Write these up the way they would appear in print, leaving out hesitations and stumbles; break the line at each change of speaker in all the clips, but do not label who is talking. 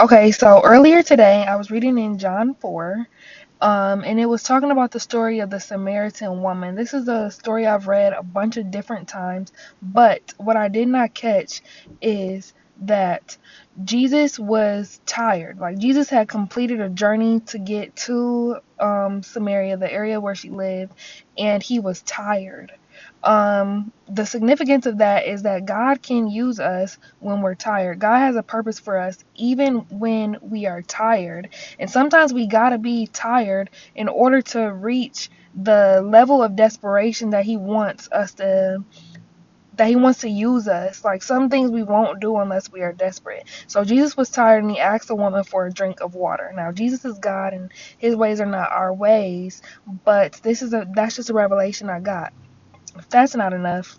Okay, so earlier today I was reading in John 4, and it was talking about the story of the Samaritan woman. This is a story I've read a bunch of different times, but what I did not catch is that Jesus was tired. Like, Jesus had completed a journey to get to Samaria, the area where she lived, and he was tired. The significance of that is that God can use us when we're tired. God has a purpose for us even when we are tired. And sometimes we gotta be tired in order to reach the level of desperation that he wants to use us. Like, some things we won't do unless we are desperate. So Jesus was tired and he asked the woman for a drink of water. Now Jesus is God and his ways are not our ways, but that's just a revelation I got. If that's not enough,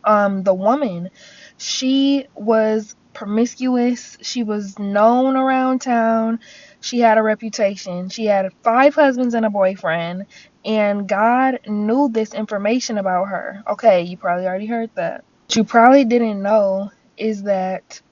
the woman, she was promiscuous. She was known around town. She had a reputation. She had 5 husbands and a boyfriend, and God knew this information about her. Okay, you probably already heard that. What you probably didn't know is that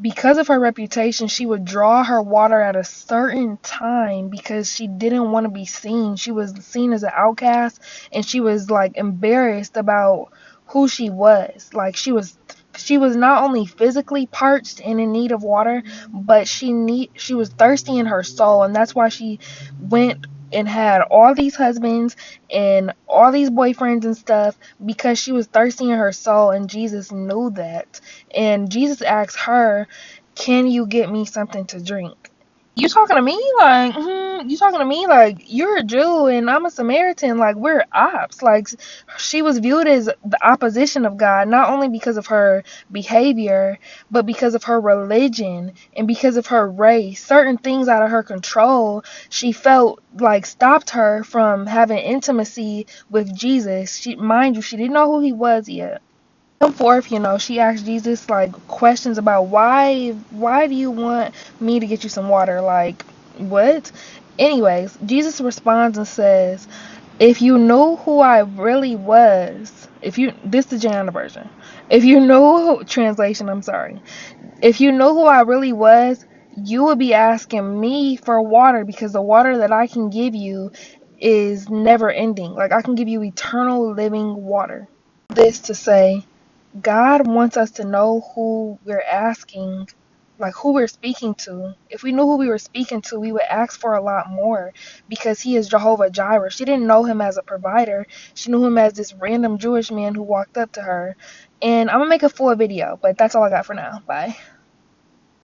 because of her reputation, she would draw her water at a certain time because she didn't want to be seen. She was seen as an outcast, and she was like embarrassed about who she was. Like, she was not only physically parched and in need of water, but she was thirsty in her soul, and that's why she went and had all these husbands and all these boyfriends and stuff, because she was thirsty in her soul, and Jesus knew that. And Jesus asked her, "Can you get me something to drink?" You talking to me like, you talking to me like you're a Jew and I'm a Samaritan, like we're ops. Like, she was viewed as the opposition of God, not only because of her behavior, but because of her religion and because of her race. Certain things out of her control, she felt like stopped her from having intimacy with Jesus. Mind you, she didn't know who he was yet. Forth, she asked Jesus like questions about why do you want me to get you some water? Like, what? Anyways, Jesus responds and says, if you knew who I really was, if you this is the Jana version. If you know translation, I'm sorry. If you know who I really was, you would be asking me for water, because the water that I can give you is never ending. Like, I can give you eternal living water. This to say, God wants us to know who we're asking, like who we're speaking to. If we knew who we were speaking to, we would ask for a lot more, because he is Jehovah Jireh. She didn't know him as a provider. She knew him as this random Jewish man who walked up to her. And I'm going to make a full video, but that's all I got for now. Bye.